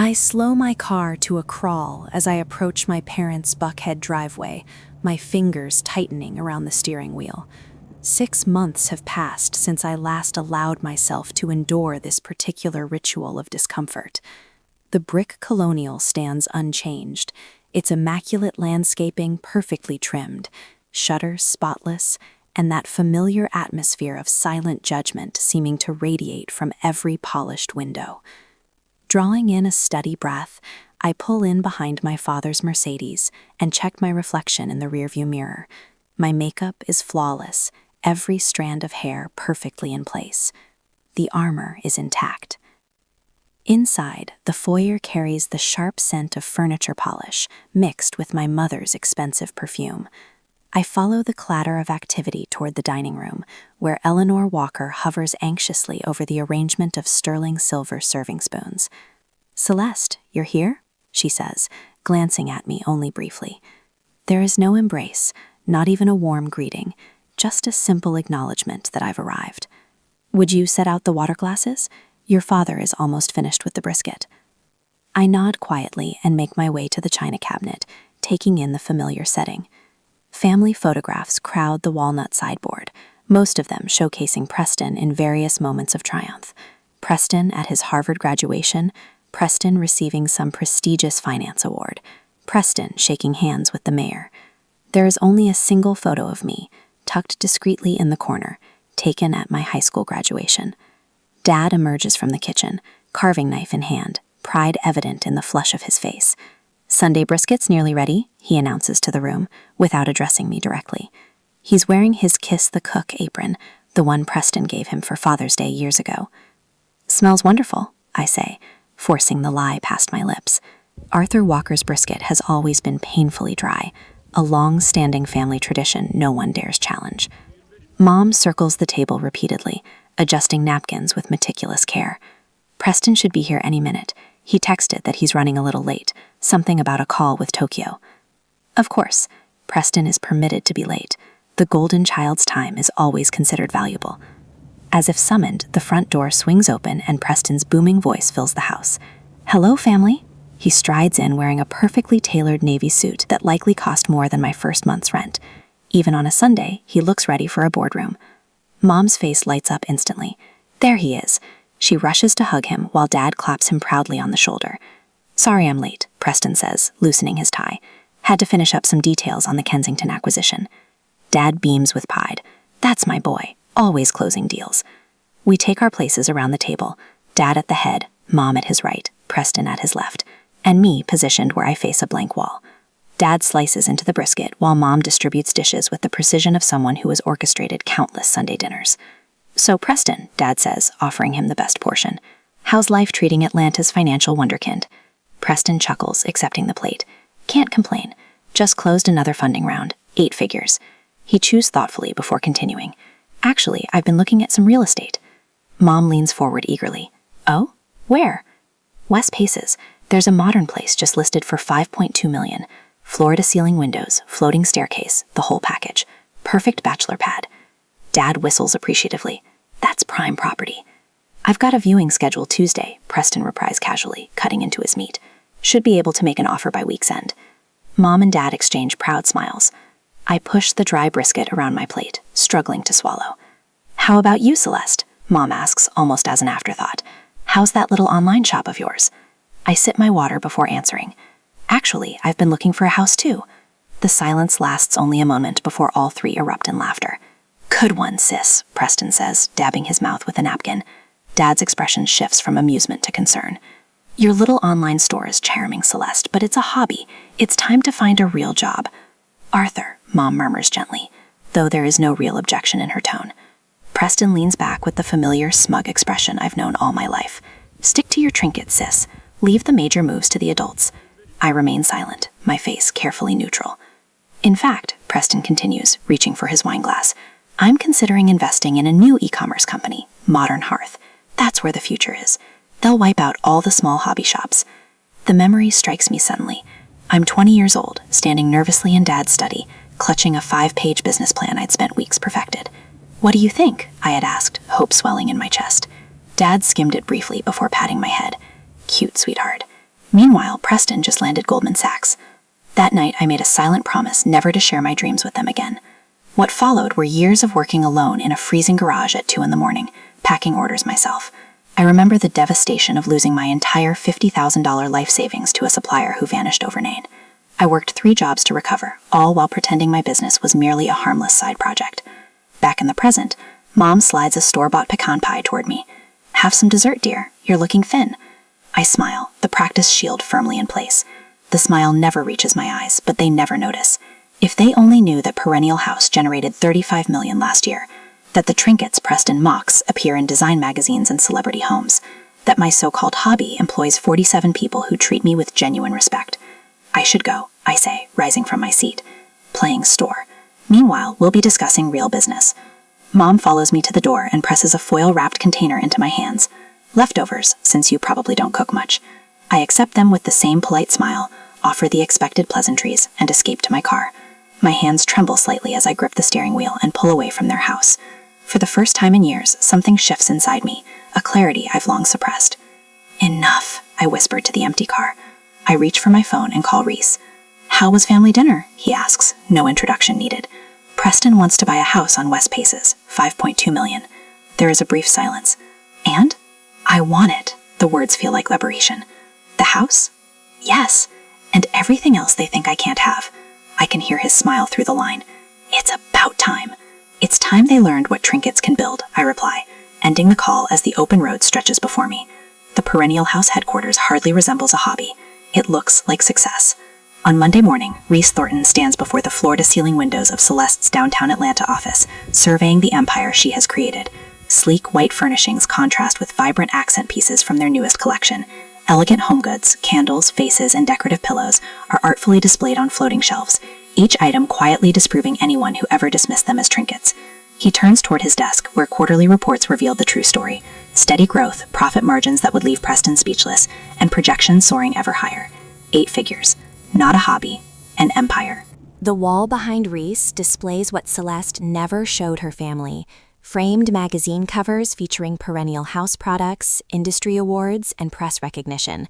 I slow my car to a crawl as I approach my parents' Buckhead driveway, my fingers tightening around the steering wheel. 6 months have passed since I last allowed myself to endure this particular ritual of discomfort. The brick colonial stands unchanged, its immaculate landscaping perfectly trimmed, shutters spotless, and that familiar atmosphere of silent judgment seeming to radiate from every polished window. Drawing in a steady breath, I pull in behind my father's Mercedes and check my reflection in the rearview mirror. My makeup is flawless, every strand of hair perfectly in place. The armor is intact. Inside, the foyer carries the sharp scent of furniture polish mixed with my mother's expensive perfume. I follow the clatter of activity toward the dining room, where Eleanor Walker hovers anxiously over the arrangement of sterling silver serving spoons. "Celeste, you're here?" she says, glancing at me only briefly. There is no embrace, not even a warm greeting, just a simple acknowledgement that I've arrived. "Would you set out the water glasses? Your father is almost finished with the brisket." I nod quietly and make my way to the china cabinet, taking in the familiar setting. Family photographs crowd the walnut sideboard, most of them showcasing Preston in various moments of triumph. Preston at his Harvard graduation, Preston receiving some prestigious finance award, Preston shaking hands with the mayor. There is only a single photo of me, tucked discreetly in the corner, taken at my high school graduation. Dad emerges from the kitchen, carving knife in hand, pride evident in the flush of his face. "Sunday brisket's nearly ready," he announces to the room, without addressing me directly. He's wearing his Kiss the Cook apron, the one Preston gave him for Father's Day years ago. "Smells wonderful," I say, forcing the lie past my lips. Arthur Walker's brisket has always been painfully dry, a long-standing family tradition no one dares challenge. Mom circles the table repeatedly, adjusting napkins with meticulous care. "Preston should be here any minute. He texted that he's running a little late, something about a call with Tokyo." Of course, Preston is permitted to be late. The golden child's time is always considered valuable. As if summoned, the front door swings open and Preston's booming voice fills the house. "Hello, family." He strides in wearing a perfectly tailored navy suit that likely cost more than my first month's rent. Even on a Sunday, he looks ready for a boardroom. Mom's face lights up instantly. There he is. She rushes to hug him while Dad claps him proudly on the shoulder. "Sorry I'm late," Preston says, loosening his tie. "Had to finish up some details on the Kensington acquisition." Dad beams with pride. "That's my boy, always closing deals." We take our places around the table, Dad at the head, Mom at his right, Preston at his left, and me positioned where I face a blank wall. Dad slices into the brisket while Mom distributes dishes with the precision of someone who has orchestrated countless Sunday dinners. "So Preston," Dad says, offering him the best portion, "how's life treating Atlanta's financial wonderkind?" Preston chuckles, accepting the plate. "Can't complain. Just closed another funding round, 8 figures. He chews thoughtfully before continuing. "Actually, I've been looking at some real estate." Mom leans forward eagerly. "Oh? Where?" "West Paces. There's a modern place just listed for $5.2 million. Floor-to-ceiling windows, floating staircase, the whole package. Perfect bachelor pad." Dad whistles appreciatively. "That's prime property." "I've got a viewing scheduled Tuesday," Preston replies casually, cutting into his meat. "Should be able to make an offer by week's end." Mom and Dad exchange proud smiles. I push the dry brisket around my plate, struggling to swallow. "How about you, Celeste?" Mom asks, almost as an afterthought. "How's that little online shop of yours?" I sip my water before answering. "Actually, I've been looking for a house too." The silence lasts only a moment before all three erupt in laughter. "Good one, sis," Preston says, dabbing his mouth with a napkin. Dad's expression shifts from amusement to concern. "Your little online store is charming, Celeste, but it's a hobby. It's time to find a real job." "Arthur," Mom murmurs gently, though there is no real objection in her tone. Preston leans back with the familiar, smug expression I've known all my life. "Stick to your trinkets, sis. Leave the major moves to the adults." I remain silent, my face carefully neutral. "In fact," Preston continues, reaching for his wine glass, "I'm considering investing in a new e-commerce company, Modern Hearth. That's where the future is. They'll wipe out all the small hobby shops." The memory strikes me suddenly. I'm 20 years old, standing nervously in Dad's study, clutching a 5-page business plan I'd spent weeks perfected. "What do you think?" I had asked, hope swelling in my chest. Dad skimmed it briefly before patting my head. "Cute, sweetheart. Meanwhile, Preston just landed Goldman Sachs. That night, I made a silent promise never to share my dreams with them again. What followed were years of working alone in a freezing garage at 2 a.m, packing orders myself. I remember the devastation of losing my entire $50,000 life savings to a supplier who vanished overnight. I worked 3 jobs to recover, all while pretending my business was merely a harmless side project. Back in the present, Mom slides a store-bought pecan pie toward me. "Have some dessert, dear. You're looking thin." I smile, the practice shield firmly in place. The smile never reaches my eyes, but they never notice. If they only knew that Perennial House generated $35 million last year, that the trinkets Preston mocks appear in design magazines and celebrity homes, that my so-called hobby employs 47 people who treat me with genuine respect. I should go, I say, rising from my seat. Playing store. Meanwhile, we'll be discussing real business. Mom follows me to the door and presses a foil-wrapped container into my hands. Leftovers, since you probably don't cook much. I accept them with the same polite smile, offer the expected pleasantries, and escape to my car. My hands tremble slightly as I grip the steering wheel and pull away from their house. For the first time in years, something shifts inside me, a clarity I've long suppressed. "Enough," I whispered to the empty car. I reach for my phone and call Reese. "How was family dinner?" he asks, no introduction needed. "Preston wants to buy a house on West Paces, $5.2 million. There is a brief silence. "And?" "I want it." The words feel like liberation. "The house?" "Yes. And everything else they think I can't have." I can hear his smile through the line. "It's about time." "It's time they learned what trinkets can build," I reply, ending the call as the open road stretches before me. The Perennial House headquarters hardly resembles a hobby. It looks like success. On Monday morning, Reese Thornton stands before the floor-to-ceiling windows of Celeste's downtown Atlanta office, surveying the empire she has created. Sleek white furnishings contrast with vibrant accent pieces from their newest collection. Elegant home goods, candles, vases, and decorative pillows are artfully displayed on floating shelves, each item quietly disproving anyone who ever dismissed them as trinkets. He turns toward his desk, where quarterly reports reveal the true story. Steady growth, profit margins that would leave Preston speechless, and projections soaring ever higher. 8 figures. Not a hobby, an empire. The wall behind Reese displays what Celeste never showed her family. Framed magazine covers featuring Perennial House products, industry awards, and press recognition.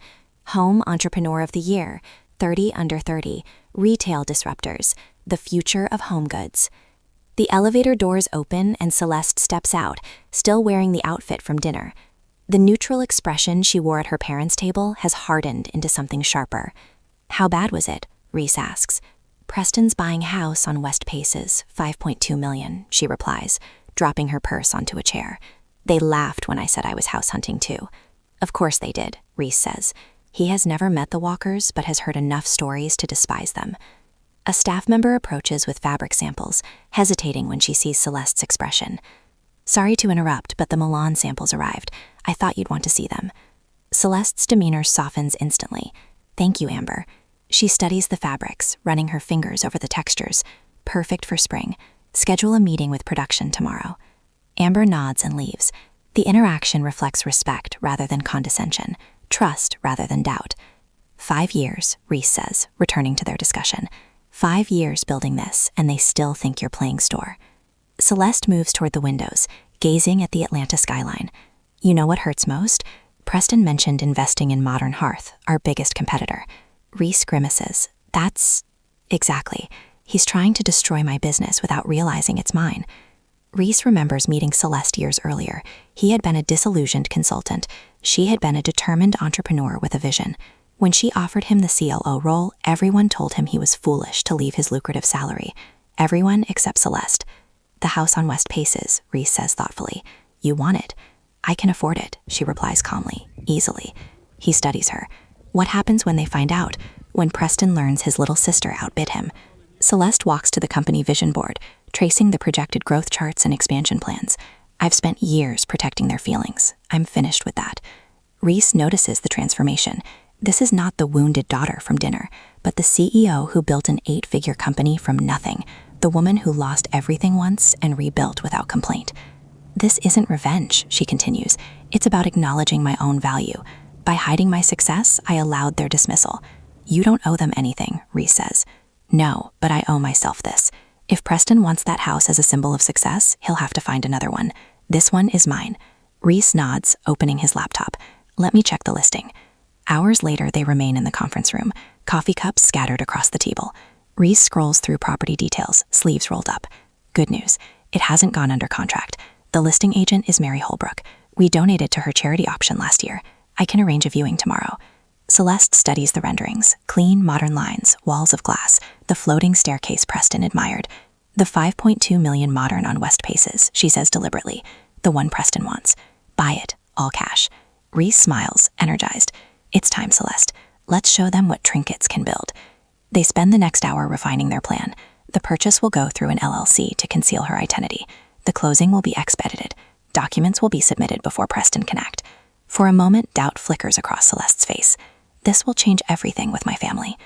Home Entrepreneur of the Year, 30 Under 30, Retail Disruptors, the future of home goods. The elevator doors open and Celeste steps out, still wearing the outfit from dinner. The neutral expression she wore at her parents' table has hardened into something sharper. "How bad was it?" Reese asks. "Preston's buying house on West Paces, $5.2 million, she replies, dropping her purse onto a chair. "They laughed when I said I was house hunting too." "Of course they did," Reese says. He has never met the Walkers, but has heard enough stories to despise them. A staff member approaches with fabric samples, hesitating when she sees Celeste's expression. "Sorry to interrupt, but the Milan samples arrived. I thought you'd want to see them." Celeste's demeanor softens instantly. "Thank you, Amber." She studies the fabrics, running her fingers over the textures. "Perfect for spring. Schedule a meeting with production tomorrow." Amber nods and leaves. The interaction reflects respect rather than condescension, trust rather than doubt. 5 years, Reese says, returning to their discussion. 5 years building this, and they still think you're playing store. Celeste moves toward the windows, gazing at the Atlanta skyline. "You know what hurts most? Preston mentioned investing in Modern Hearth, our biggest competitor." Reese grimaces. "That's..." "Exactly. He's trying to destroy my business without realizing it's mine." Reese remembers meeting Celeste years earlier. He had been a disillusioned consultant. She had been a determined entrepreneur with a vision. When she offered him the CLO role, everyone told him he was foolish to leave his lucrative salary. Everyone except Celeste. "The house on West Paces," Reese says thoughtfully. "You want it." "I can afford it," she replies calmly, easily. He studies her. What happens when they find out? When Preston learns his little sister outbid him? Celeste walks to the company vision board, tracing the projected growth charts and expansion plans. "I've spent years protecting their feelings. I'm finished with that." Reese notices the transformation. This is not the wounded daughter from dinner, but the CEO who built an 8-figure company from nothing, the woman who lost everything once and rebuilt without complaint. "This isn't revenge," she continues. "It's about acknowledging my own value. By hiding my success, I allowed their dismissal." "You don't owe them anything," Reese says. "No, but I owe myself this. If Preston wants that house as a symbol of success, he'll have to find another one. This one is mine." Reese nods, opening his laptop. "Let me check the listing." Hours later, they remain in the conference room, coffee cups scattered across the table. Reese scrolls through property details, sleeves rolled up. Good news, it hasn't gone under contract. The listing agent is Mary Holbrook. We donated to her charity auction last year. I can arrange a viewing tomorrow. Celeste studies the renderings, clean, modern lines, walls of glass, the floating staircase Preston admired. The $5.2 million modern on West Paces, she says deliberately. The one Preston wants. Buy it, all cash. Reese smiles, energized. It's time, Celeste. Let's show them what trinkets can build. They spend the next hour refining their plan. The purchase will go through an LLC to conceal her identity. The closing will be expedited. Documents will be submitted before Preston can act. For a moment, doubt flickers across Celeste's face. This will change everything with my family.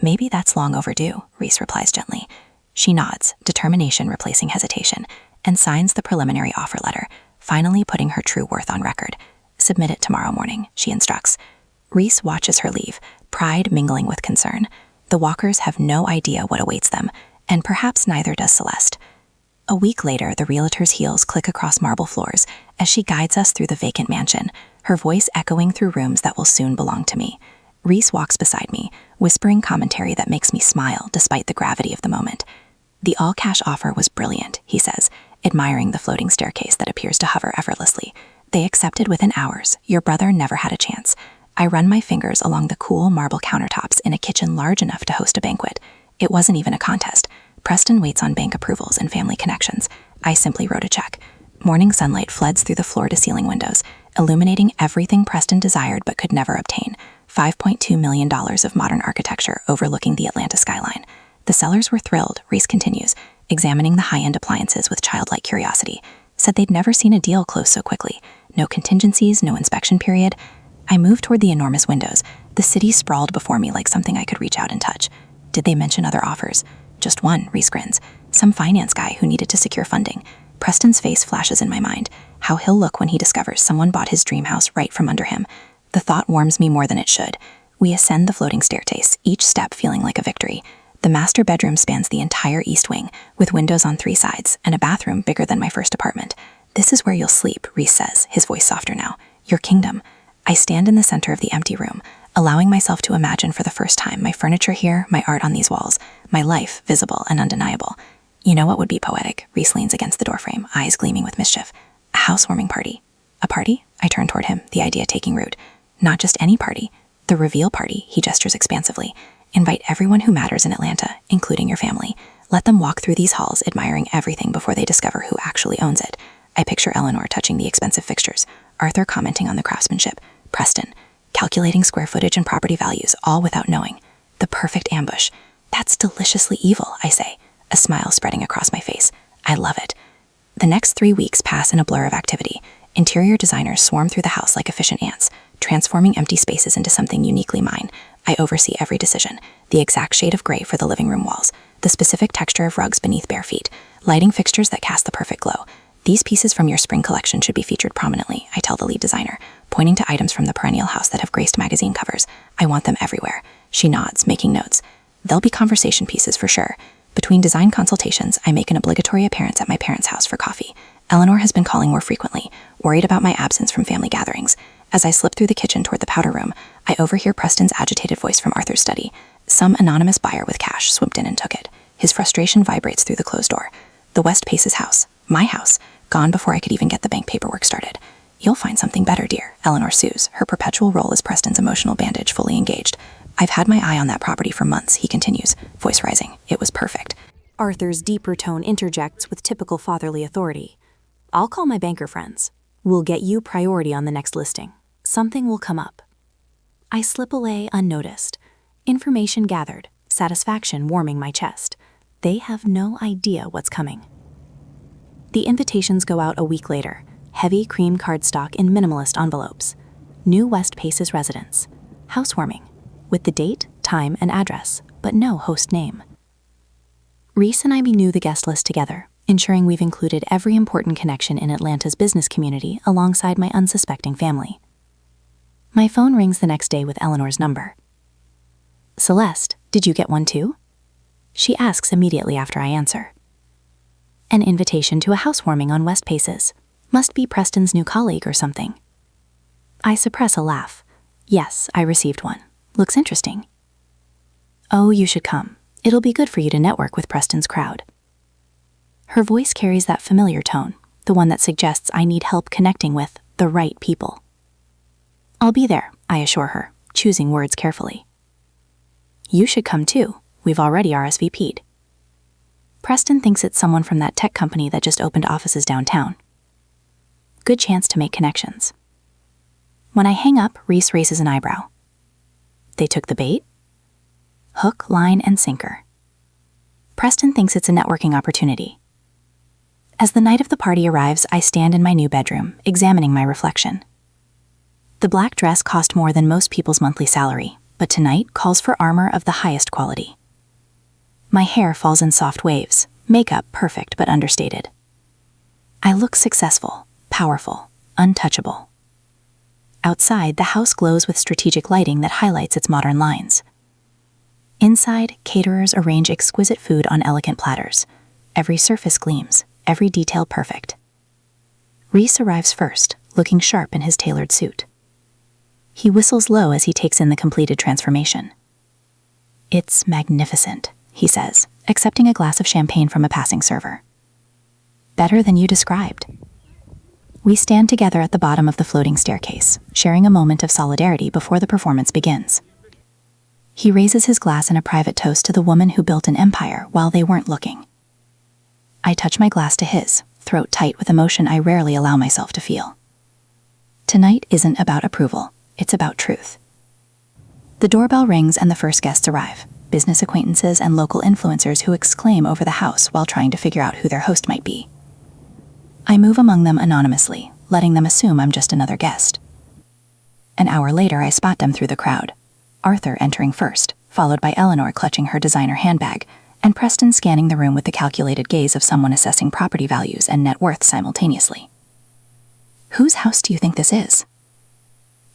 Maybe that's long overdue, Reese replies gently. She nods, determination replacing hesitation, and signs the preliminary offer letter, finally putting her true worth on record. Submit it tomorrow morning, she instructs. Reese watches her leave, pride mingling with concern. The Walkers have no idea what awaits them, and perhaps neither does Celeste. A week later, the realtor's heels click across marble floors as she guides us through the vacant mansion, her voice echoing through rooms that will soon belong to me. Reese walks beside me, whispering commentary that makes me smile despite the gravity of the moment. The all-cash offer was brilliant, he says, admiring the floating staircase that appears to hover effortlessly. They accepted within hours. Your brother never had a chance. I run my fingers along the cool marble countertops in a kitchen large enough to host a banquet. It wasn't even a contest. Preston waits on bank approvals and family connections. I simply wrote a check. Morning sunlight floods through the floor-to-ceiling windows, illuminating everything Preston desired but could never obtain. $5.2 million of modern architecture overlooking the Atlanta skyline. The sellers were thrilled, Reese continues, examining the high-end appliances with childlike curiosity. Said they'd never seen a deal close so quickly. No contingencies, no inspection period. I moved toward the enormous windows. The city sprawled before me like something I could reach out and touch. Did they mention other offers? Just one, Reese grins. Some finance guy who needed to secure funding. Preston's face flashes in my mind. How he'll look when he discovers someone bought his dream house right from under him. The thought warms me more than it should. We ascend the floating staircase, each step feeling like a victory. The master bedroom spans the entire east wing, with windows on 3 sides and a bathroom bigger than my first apartment. This is where you'll sleep, Reese says, his voice softer now. Your kingdom. I stand in the center of the empty room, allowing myself to imagine for the first time my furniture here, my art on these walls, my life visible and undeniable. You know what would be poetic? Reese leans against the doorframe, eyes gleaming with mischief. A housewarming party. A party? I turn toward him, the idea taking root. Not just any party. The reveal party, he gestures expansively. Invite everyone who matters in Atlanta, including your family. Let them walk through these halls, admiring everything before they discover who actually owns it. I picture Eleanor touching the expensive fixtures, Arthur commenting on the craftsmanship, Preston calculating square footage and property values, all without knowing. The perfect ambush. That's deliciously evil, I say, a smile spreading across my face. I love it. The next 3 weeks pass in a blur of activity. Interior designers swarm through the house like efficient ants, transforming empty spaces into something uniquely mine. I oversee every decision, the exact shade of gray for the living room walls, the specific texture of rugs beneath bare feet, lighting fixtures that cast the perfect glow. These pieces from your spring collection should be featured prominently, I tell the lead designer, pointing to items from the perennial house that have graced magazine covers. I want them everywhere. She nods, making notes. They'll be conversation pieces for sure. Between design consultations, I make an obligatory appearance at my parents' house for coffee. Eleanor has been calling more frequently, worried about my absence from family gatherings. As I slip through the kitchen toward the powder room, I overhear Preston's agitated voice from Arthur's study. Some anonymous buyer with cash swooped in and took it. His frustration vibrates through the closed door. The West Pace's house, my house, gone before I could even get the bank paperwork started. You'll find something better, dear, Eleanor sues, her perpetual role as Preston's emotional bandage fully engaged. I've had my eye on that property for months, he continues, voice rising. It was perfect. Arthur's deeper tone interjects with typical fatherly authority. I'll call my banker friends. We'll get you priority on the next listing. Something will come up. I slip away unnoticed. Information gathered, satisfaction warming my chest. They have no idea what's coming. The invitations go out a week later, heavy cream cardstock in minimalist envelopes. New West Paces residence. Housewarming, with the date, time, and address, but no host name. Reese and I renew the guest list together, ensuring we've included every important connection in Atlanta's business community alongside my unsuspecting family. My phone rings the next day with Eleanor's number. Celeste, did you get one too? She asks immediately after I answer. An invitation to a housewarming on West Paces. Must be Preston's new colleague or something. I suppress a laugh. Yes, I received one. Looks interesting. Oh, you should come. It'll be good for you to network with Preston's crowd. Her voice carries that familiar tone, the one that suggests I need help connecting with the right people. I'll be there, I assure her, choosing words carefully. You should come too. We've already RSVP'd. Preston thinks it's someone from that tech company that just opened offices downtown. Good chance to make connections. When I hang up, Reese raises an eyebrow. They took the bait? Hook, line, and sinker. Preston thinks it's a networking opportunity. As the night of the party arrives, I stand in my new bedroom, examining my reflection. The black dress cost more than most people's monthly salary, but tonight calls for armor of the highest quality. My hair falls in soft waves, makeup perfect but understated. I look successful, powerful, untouchable. Outside, the house glows with strategic lighting that highlights its modern lines. Inside, caterers arrange exquisite food on elegant platters. Every surface gleams, every detail perfect. Reese arrives first, looking sharp in his tailored suit. He whistles low as he takes in the completed transformation. It's magnificent, he says, accepting a glass of champagne from a passing server. Better than you described. We stand together at the bottom of the floating staircase, sharing a moment of solidarity before the performance begins. He raises his glass in a private toast to the woman who built an empire while they weren't looking. I touch my glass to his, throat tight with emotion I rarely allow myself to feel. Tonight isn't about approval, it's about truth. The doorbell rings and the first guests arrive, business acquaintances and local influencers who exclaim over the house while trying to figure out who their host might be. I move among them anonymously, letting them assume I'm just another guest. An hour later, I spot them through the crowd. Arthur entering first, followed by Eleanor clutching her designer handbag, and Preston scanning the room with the calculated gaze of someone assessing property values and net worth simultaneously. Whose house do you think this is?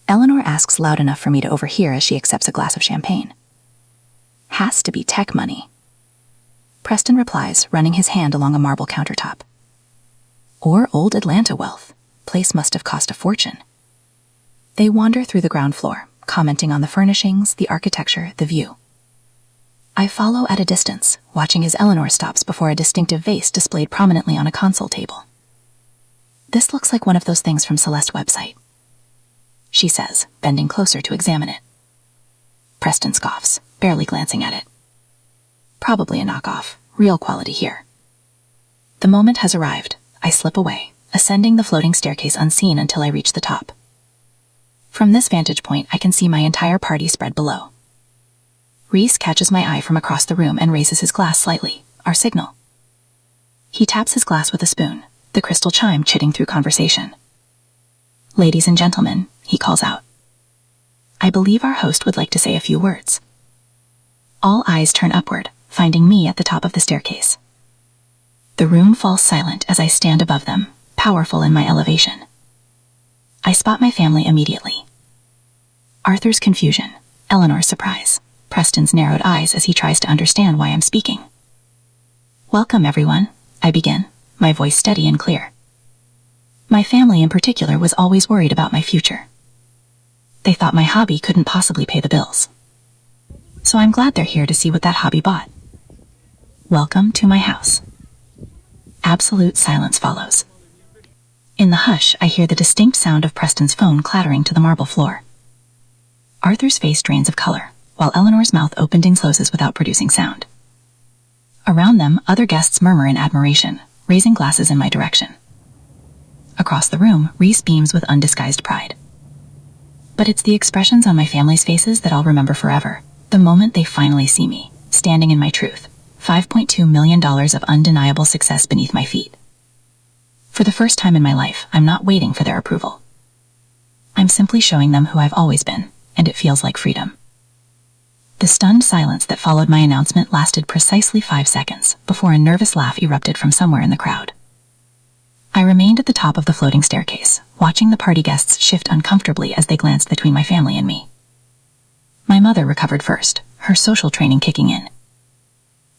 Eleanor asks loud enough for me to overhear as she accepts a glass of champagne. Has to be tech money. Preston replies, running his hand along a marble countertop. Or old Atlanta wealth. Place must have cost a fortune. They wander through the ground floor, commenting on the furnishings, the architecture, the view. I follow at a distance, watching as Eleanor stops before a distinctive vase displayed prominently on a console table. This looks like one of those things from Celeste's website, she says, bending closer to examine it. Preston scoffs, barely glancing at it. Probably a knockoff, real quality here. The moment has arrived. I slip away, ascending the floating staircase unseen until I reach the top. From this vantage point, I can see my entire party spread below. Reese catches my eye from across the room and raises his glass slightly, our signal. He taps his glass with a spoon, the crystal chime chitting through conversation. Ladies and gentlemen, he calls out. I believe our host would like to say a few words. All eyes turn upward, finding me at the top of the staircase. The room falls silent as I stand above them, powerful in my elevation. I spot my family immediately. Arthur's confusion, Eleanor's surprise, Preston's narrowed eyes as he tries to understand why I'm speaking. Welcome, everyone, I begin, my voice steady and clear. My family in particular was always worried about my future. They thought my hobby couldn't possibly pay the bills. So I'm glad they're here to see what that hobby bought. Welcome to my house. Absolute silence follows. In the hush, I hear the distinct sound of Preston's phone clattering to the marble floor. Arthur's face drains of color, while Eleanor's mouth opened and closes without producing sound. Around them, other guests murmur in admiration, raising glasses in my direction. Across the room, Reese beams with undisguised pride. But it's the expressions on my family's faces that I'll remember forever, the moment they finally see me, standing in my truth, $5.2 million of undeniable success beneath my feet. For the first time in my life, I'm not waiting for their approval. I'm simply showing them who I've always been, and it feels like freedom. The stunned silence that followed my announcement lasted precisely 5 seconds, before a nervous laugh erupted from somewhere in the crowd. I remained at the top of the floating staircase, watching the party guests shift uncomfortably as they glanced between my family and me. My mother recovered first, her social training kicking in.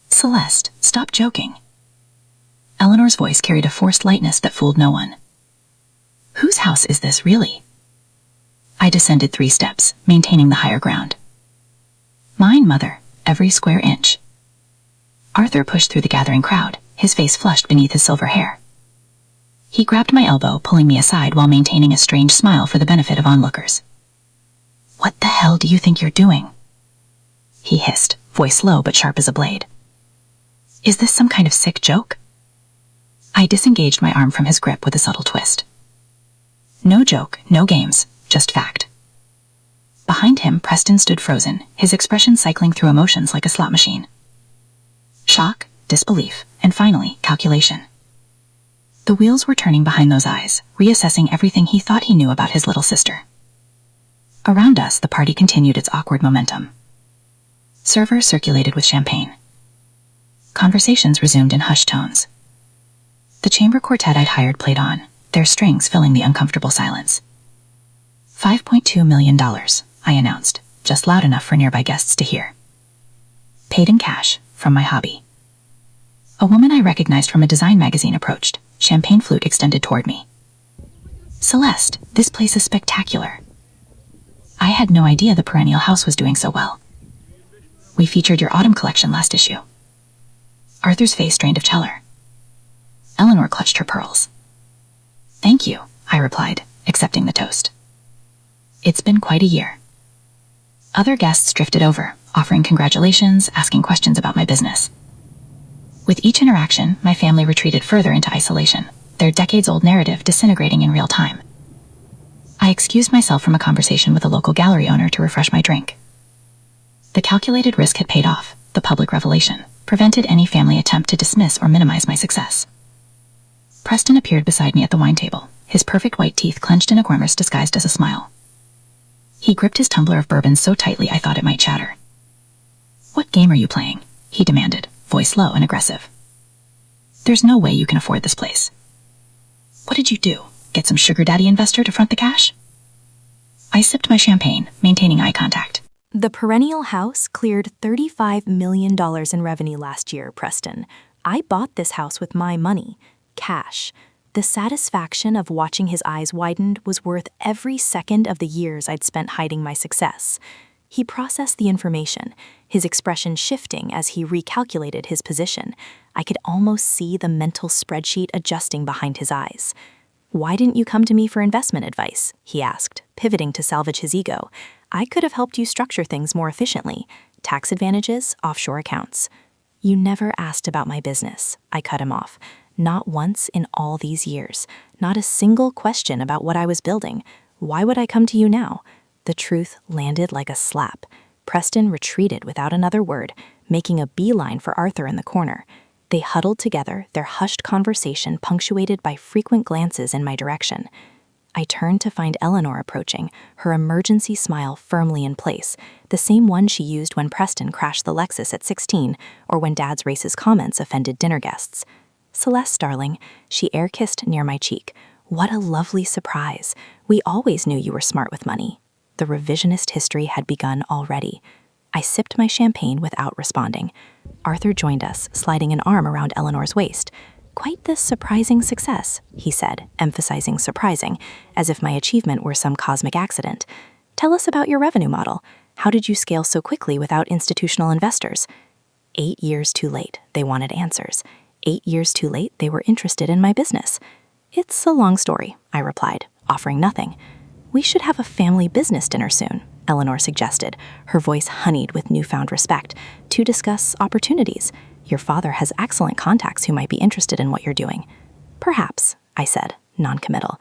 Celeste, stop joking. Eleanor's voice carried a forced lightness that fooled no one. Whose house is this, really? I I descended 3 steps, maintaining the higher ground. Mine, mother, every square inch. Arthur pushed through the gathering crowd, his face flushed beneath his silver hair. He grabbed my elbow, pulling me aside while maintaining a strange smile for the benefit of onlookers. "What the hell do you think you're doing?" he hissed, voice low but sharp as a blade. "Is this some kind of sick joke?" I disengaged my arm from his grip with a subtle twist. "No joke, no games, just fact." Behind him, Preston stood frozen, his expression cycling through emotions like a slot machine. Shock, disbelief, and finally, calculation. The wheels were turning behind those eyes, reassessing everything he thought he knew about his little sister. Around us, the party continued its awkward momentum. Servers circulated with champagne. Conversations resumed in hushed tones. The chamber quartet I'd hired played on, their strings filling the uncomfortable silence. $5.2 million, I announced, just loud enough for nearby guests to hear. Paid in cash, from my hobby. A woman I recognized from a design magazine approached, champagne flute extended toward me. "Celeste, this place is spectacular." I had no idea the perennial house was doing so well. "We featured your autumn collection last issue." Arthur's face drained of color. Eleanor clutched her pearls. "Thank you," I replied, accepting the toast. It's been quite a year. Other guests drifted over, offering congratulations, asking questions about my business. With each interaction, my family retreated further into isolation, their decades-old narrative disintegrating in real time. I excused myself from a conversation with a local gallery owner to refresh my drink. The calculated risk had paid off, the public revelation prevented any family attempt to dismiss or minimize my success. Preston appeared beside me at the wine table, his perfect white teeth clenched in a grimace disguised as a smile. He gripped his tumbler of bourbon so tightly I thought it might shatter. "What game are you playing?" he demanded, voice low and aggressive. "There's no way you can afford this place." "What did you do? Get some sugar daddy investor to front the cash?" I sipped my champagne, maintaining eye contact. The perennial house cleared $35 million in revenue last year, Preston. I bought this house with my money, cash. The satisfaction of watching his eyes widen was worth every second of the years I'd spent hiding my success. He processed the information, his expression shifting as he recalculated his position. I could almost see the mental spreadsheet adjusting behind his eyes. "Why didn't you come to me for investment advice?" he asked, pivoting to salvage his ego. "I could have helped you structure things more efficiently. Tax advantages, offshore accounts." "You never asked about my business," I cut him off. Not once in all these years. Not a single question about what I was building. Why would I come to you now? The truth landed like a slap. Preston retreated without another word, making a beeline for Arthur in the corner. They huddled together, their hushed conversation punctuated by frequent glances in my direction. I turned to find Eleanor approaching, her emergency smile firmly in place, the same one she used when Preston crashed the Lexus at 16 or when Dad's racist comments offended dinner guests. "Celeste, darling," she air-kissed near my cheek. "What a lovely surprise. We always knew you were smart with money." The revisionist history had begun already. I sipped my champagne without responding. Arthur joined us, sliding an arm around Eleanor's waist. "Quite the surprising success," he said, emphasizing surprising, as if my achievement were some cosmic accident. "Tell us about your revenue model. How did you scale so quickly without institutional investors?" 8 years too late, they wanted answers. 8 years too late, they were interested in my business. "It's a long story," I replied, offering nothing. "We should have a family business dinner soon," Eleanor suggested, her voice honeyed with newfound respect, "to discuss opportunities. Your father has excellent contacts who might be interested in what you're doing." "Perhaps," I said, non-committal.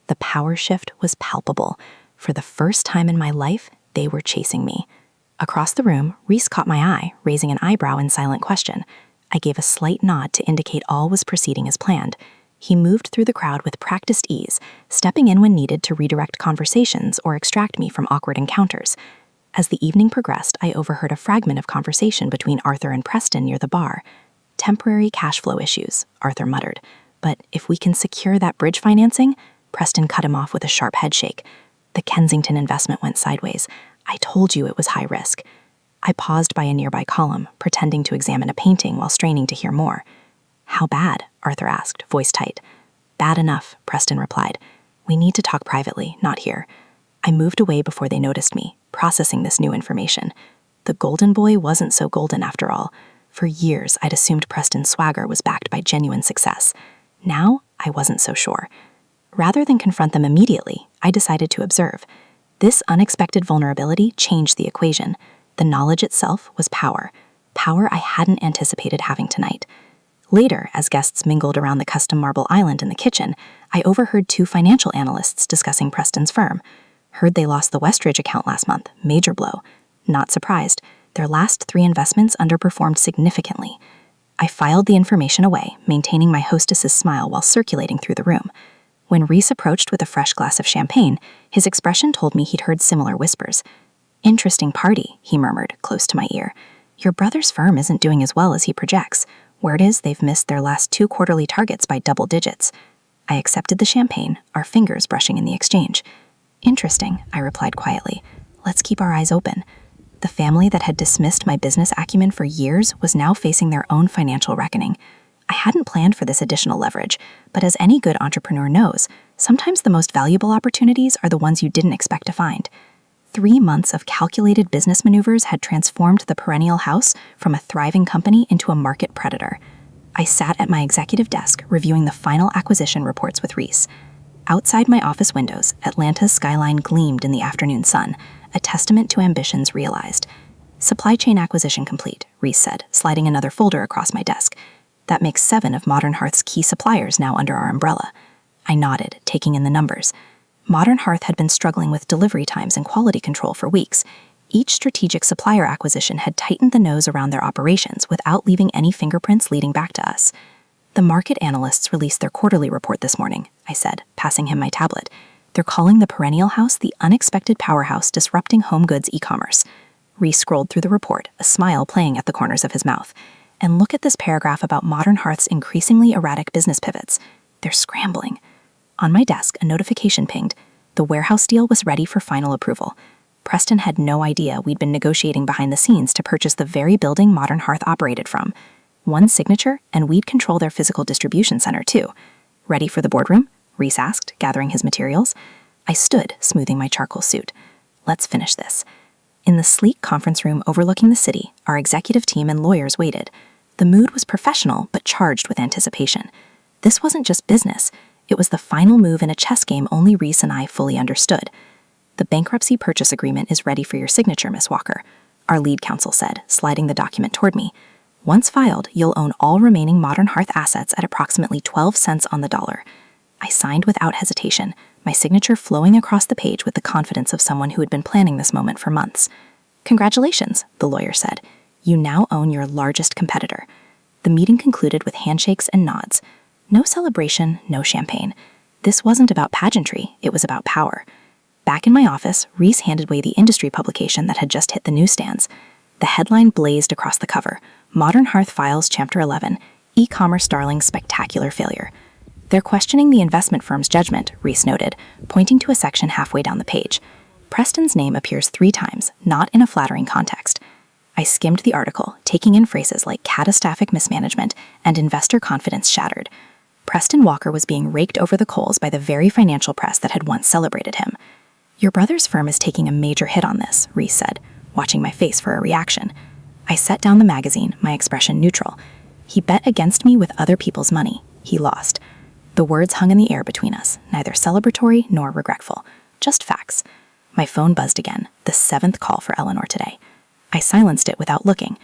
The power shift was palpable. For the first time in my life, they were chasing me. Across the room, Reese caught my eye, raising an eyebrow in silent question. I gave a slight nod to indicate all was proceeding as planned. He moved through the crowd with practiced ease, stepping in when needed to redirect conversations or extract me from awkward encounters. As the evening progressed, I overheard a fragment of conversation between Arthur and Preston near the bar. "Temporary cash flow issues," Arthur muttered. "But if we can secure that bridge financing," Preston cut him off with a sharp headshake. "The Kensington investment went sideways. I told you it was high risk." I paused by a nearby column, pretending to examine a painting while straining to hear more. "How bad?" Arthur asked, voice tight. "Bad enough," Preston replied. "We need to talk privately, not here." I moved away before they noticed me, processing this new information. The golden boy wasn't so golden after all. For years, I'd assumed Preston's swagger was backed by genuine success. Now, I wasn't so sure. Rather than confront them immediately, I decided to observe. This unexpected vulnerability changed the equation. The knowledge itself was power. Power I hadn't anticipated having tonight. Later, as guests mingled around the custom marble island in the kitchen, I overheard two financial analysts discussing Preston's firm. Heard they lost the Westridge account last month, major blow. Not surprised, their last 3 investments underperformed significantly. I filed the information away, maintaining my hostess's smile while circulating through the room. When Reese approached with a fresh glass of champagne, his expression told me he'd heard similar whispers. "Interesting party," he murmured, close to my ear. "Your brother's firm isn't doing as well as he projects. Word is they've missed their last 2 quarterly targets by double digits." I accepted the champagne, our fingers brushing in the exchange. "Interesting," I replied quietly. "Let's keep our eyes open." The family that had dismissed my business acumen for years was now facing their own financial reckoning. I hadn't planned for this additional leverage, but as any good entrepreneur knows, sometimes the most valuable opportunities are the ones you didn't expect to find. 3 months of calculated business maneuvers had transformed the perennial house from a thriving company into a market predator. I sat at my executive desk reviewing the final acquisition reports with Reese. Outside my office windows, Atlanta's skyline gleamed in the afternoon sun, a testament to ambitions realized. "Supply chain acquisition complete," Reese said, sliding another folder across my desk. "That makes 7 of Modern Hearth's key suppliers now under our umbrella." I nodded, taking in the numbers. Modern Hearth had been struggling with delivery times and quality control for weeks. Each strategic supplier acquisition had tightened the nose around their operations without leaving any fingerprints leading back to us. "The market analysts released their quarterly report this morning," I said, passing him my tablet. "They're calling the perennial house the unexpected powerhouse disrupting home goods e-commerce." Reese scrolled through the report, a smile playing at the corners of his mouth. "And look at this paragraph about Modern Hearth's increasingly erratic business pivots. They're scrambling." On my desk, a notification pinged. The warehouse deal was ready for final approval. Preston had no idea we'd been negotiating behind the scenes to purchase the very building Modern Hearth operated from. One signature, and we'd control their physical distribution center, too. "Ready for the boardroom?" Reese asked, gathering his materials. I stood, smoothing my charcoal suit. "Let's finish this." In the sleek conference room overlooking the city, our executive team and lawyers waited. The mood was professional, but charged with anticipation. This wasn't just business. It was the final move in a chess game only Reese and I fully understood. "The bankruptcy purchase agreement is ready for your signature, Miss Walker," our lead counsel said, sliding the document toward me. "Once filed, you'll own all remaining Modern Hearth assets at approximately 12 cents on the dollar." I signed without hesitation, my signature flowing across the page with the confidence of someone who had been planning this moment for months. "Congratulations," the lawyer said. "You now own your largest competitor." The meeting concluded with handshakes and nods. No celebration, no champagne. This wasn't about pageantry, it was about power. Back in my office, Reese handed me the industry publication that had just hit the newsstands. The headline blazed across the cover: "Modern Hearth Files Chapter 11, E-commerce Darling's Spectacular Failure." "They're questioning the investment firm's judgment," Reese noted, pointing to a section halfway down the page. Preston's name appears 3 times, not in a flattering context. I skimmed the article, taking in phrases like catastrophic mismanagement and investor confidence shattered. Preston Walker was being raked over the coals by the very financial press that had once celebrated him. "Your brother's firm is taking a major hit on this," Reese said, watching my face for a reaction. I set down the magazine, my expression neutral. "He bet against me with other people's money. He lost." The words hung in the air between us, neither celebratory nor regretful. Just facts. My phone buzzed again, the 7th call for Eleanor today. I silenced it without looking.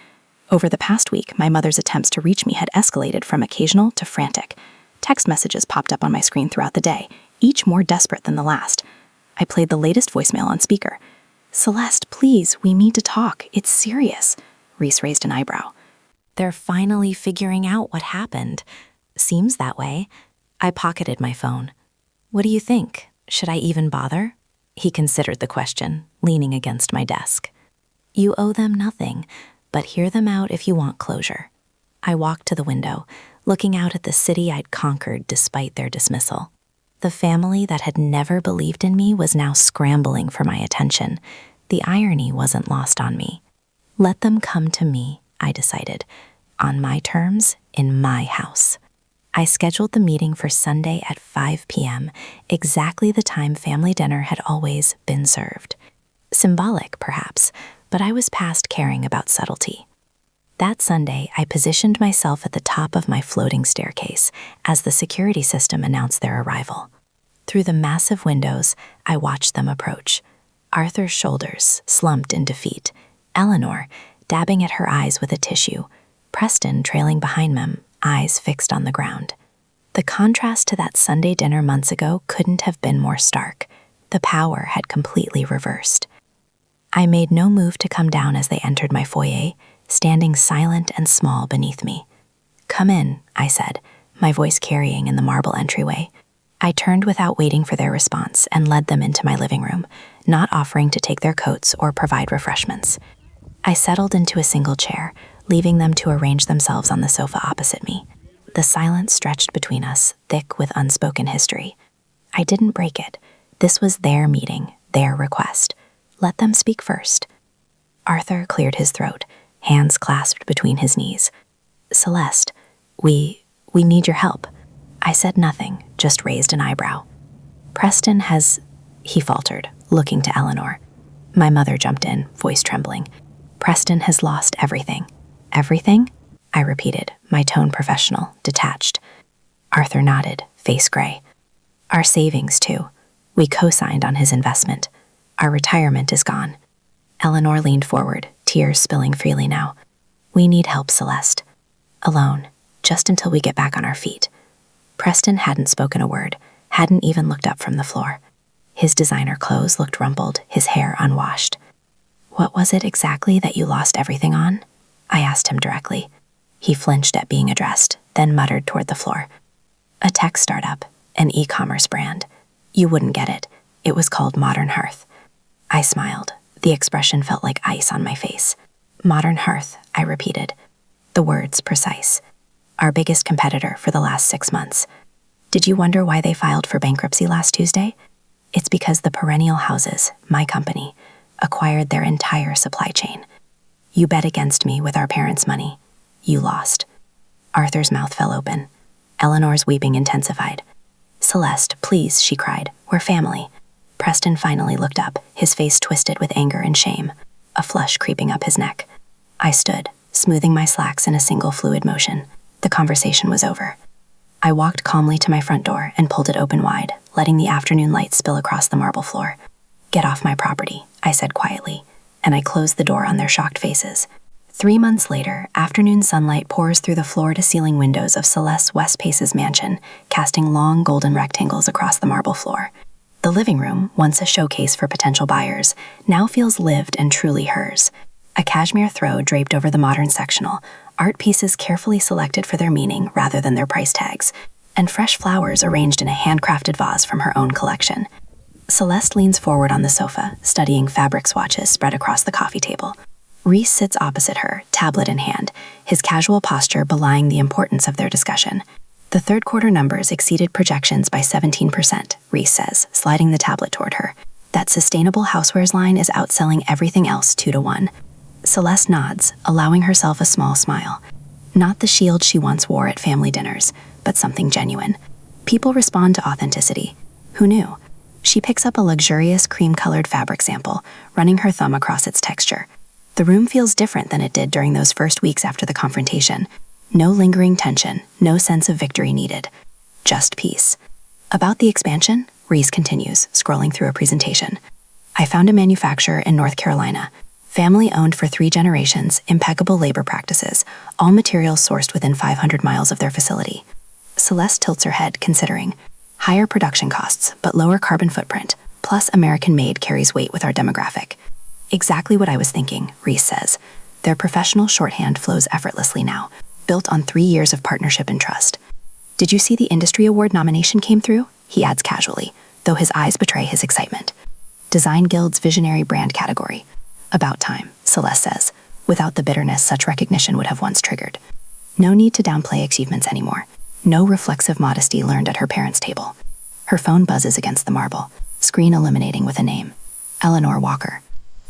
Over the past week, my mother's attempts to reach me had escalated from occasional to frantic. Text messages popped up on my screen throughout the day, each more desperate than the last. I played the latest voicemail on speaker. "Celeste, please, we need to talk. It's serious." Reese raised an eyebrow. "They're finally figuring out what happened. Seems that way." I pocketed my phone. "What do you think? Should I even bother?" He considered the question, leaning against my desk. "You owe them nothing, but hear them out if you want closure." I walked to the window, looking out at the city I'd conquered despite their dismissal. The family that had never believed in me was now scrambling for my attention. The irony wasn't lost on me. Let them come to me, I decided, on my terms, in my house. I scheduled the meeting for Sunday at 5 p.m., exactly the time family dinner had always been served. Symbolic, perhaps, but I was past caring about subtlety. That Sunday, I positioned myself at the top of my floating staircase as the security system announced their arrival. Through the massive windows, I watched them approach. Arthur's shoulders slumped in defeat, Eleanor dabbing at her eyes with a tissue, Preston trailing behind them, eyes fixed on the ground. The contrast to that Sunday dinner months ago couldn't have been more stark. The power had completely reversed. I made no move to come down as they entered my foyer, standing silent and small beneath me. "Come in," I said, my voice carrying in the marble entryway. I turned without waiting for their response and led them into my living room, not offering to take their coats or provide refreshments. I settled into a single chair, leaving them to arrange themselves on the sofa opposite me. The silence stretched between us, thick with unspoken history. I didn't break it. This was their meeting, their request. Let them speak first. Arthur cleared his throat, hands clasped between his knees. "Celeste, we need your help." I said nothing, just raised an eyebrow. "Preston has," he faltered, looking to Eleanor. My mother jumped in, voice trembling. "Preston has lost everything." "Everything?" I repeated, my tone professional, detached. Arthur nodded, face gray. "Our savings, too. We co-signed on his investment. Our retirement is gone." Eleanor leaned forward, tears spilling freely now. "We need help, Celeste. Alone, just until we get back on our feet." Preston hadn't spoken a word, hadn't even looked up from the floor. His designer clothes looked rumpled, his hair unwashed. "What was it exactly that you lost everything on?" I asked him directly. He flinched at being addressed, then muttered toward the floor. "A tech startup, an e-commerce brand. You wouldn't get it. It was called Modern Hearth." I smiled. The expression felt like ice on my face. "Modern Hearth," I repeated. The words precise. "Our biggest competitor for the last 6 months. Did you wonder why they filed for bankruptcy last Tuesday? It's because the Perennial Houses, my company, acquired their entire supply chain. You bet against me with our parents' money. You lost." Arthur's mouth fell open. Eleanor's weeping intensified. "Celeste, please," she cried. "We're family." Preston finally looked up, his face twisted with anger and shame, a flush creeping up his neck. I stood, smoothing my slacks in a single fluid motion. The conversation was over. I walked calmly to my front door and pulled it open wide, letting the afternoon light spill across the marble floor. "Get off my property," I said quietly, and I closed the door on their shocked faces. 3 months later, afternoon sunlight pours through the floor-to-ceiling windows of Celeste Westpace's mansion, casting long golden rectangles across the marble floor. The living room, once a showcase for potential buyers, now feels lived and truly hers. A cashmere throw draped over the modern sectional, art pieces carefully selected for their meaning rather than their price tags, and fresh flowers arranged in a handcrafted vase from her own collection. Celeste leans forward on the sofa, studying fabric swatches spread across the coffee table. Reese sits opposite her, tablet in hand, his casual posture belying the importance of their discussion. "The third quarter numbers exceeded projections by 17%, Reese says, sliding the tablet toward her. "That sustainable housewares line is outselling everything else 2-to-1. Celeste nods, allowing herself a small smile. Not the shield she once wore at family dinners, but something genuine. People respond to authenticity. Who knew? She picks up a luxurious cream-colored fabric sample, running her thumb across its texture. The room feels different than it did during those first weeks after the confrontation. No lingering tension, no sense of victory needed. Just peace. "About the expansion," Reese continues, scrolling through a presentation. "I found a manufacturer in North Carolina. Family-owned for 3 generations, impeccable labor practices, all materials sourced within 500 miles of their facility." Celeste tilts her head, considering. "Higher production costs, but lower carbon footprint, plus American-made carries weight with our demographic." "Exactly what I was thinking," Reese says. Their professional shorthand flows effortlessly now, built on 3 years of partnership and trust. "Did you see the industry award nomination came through?" he adds casually, though his eyes betray his excitement. "Design Guild's visionary brand category. About time," Celeste says, without the bitterness such recognition would have once triggered. No need to downplay achievements anymore. No reflexive modesty learned at her parents' table. Her phone buzzes against the marble, screen illuminating with a name. Eleanor Walker.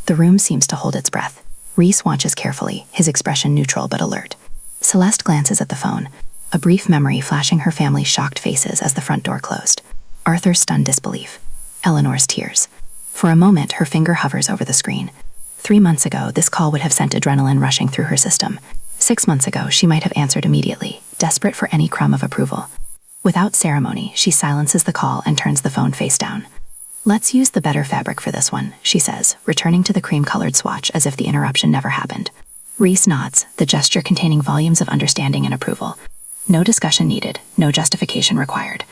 The room seems to hold its breath. Reese watches carefully, his expression neutral but alert. Celeste glances at the phone, a brief memory flashing her family's shocked faces as the front door closed. Arthur's stunned disbelief. Eleanor's tears. For a moment, her finger hovers over the screen. 3 months ago, this call would have sent adrenaline rushing through her system. 6 months ago, she might have answered immediately, desperate for any crumb of approval. Without ceremony, she silences the call and turns the phone face down. "Let's use the better fabric for this one," she says, returning to the cream-colored swatch as if the interruption never happened. Reese nods, the gesture containing volumes of understanding and approval. No discussion needed, no justification required.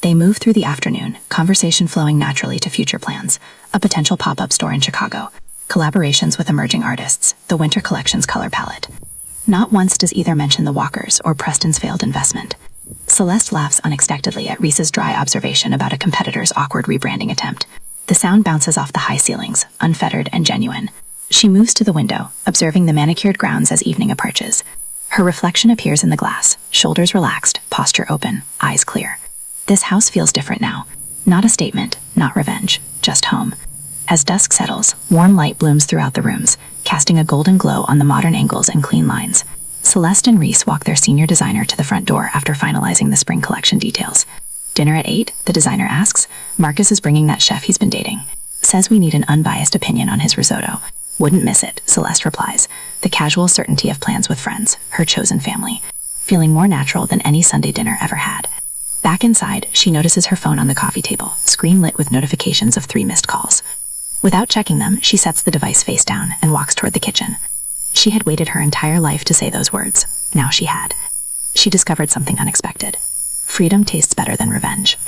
They move through the afternoon, conversation flowing naturally to future plans, a potential pop-up store in Chicago, collaborations with emerging artists, the winter collection's color palette. Not once does either mention the Walkers or Preston's failed investment. Celeste laughs unexpectedly at Reese's dry observation about a competitor's awkward rebranding attempt. The sound bounces off the high ceilings, unfettered and genuine. She moves to the window, observing the manicured grounds as evening approaches. Her reflection appears in the glass, shoulders relaxed, posture open, eyes clear. This house feels different now. Not a statement, not revenge, just home. As dusk settles, warm light blooms throughout the rooms, casting a golden glow on the modern angles and clean lines. Celeste and Reese walk their senior designer to the front door after finalizing the spring collection details. "Dinner at 8, the designer asks. "Marcus is bringing that chef he's been dating. Says we need an unbiased opinion on his risotto." "Wouldn't miss it," Celeste replies, the casual certainty of plans with friends, her chosen family, feeling more natural than any Sunday dinner ever had. Back inside, she notices her phone on the coffee table, screen lit with notifications of 3 missed calls. Without checking them, she sets the device face down and walks toward the kitchen. She had waited her entire life to say those words. Now she had. She discovered something unexpected. Freedom tastes better than revenge.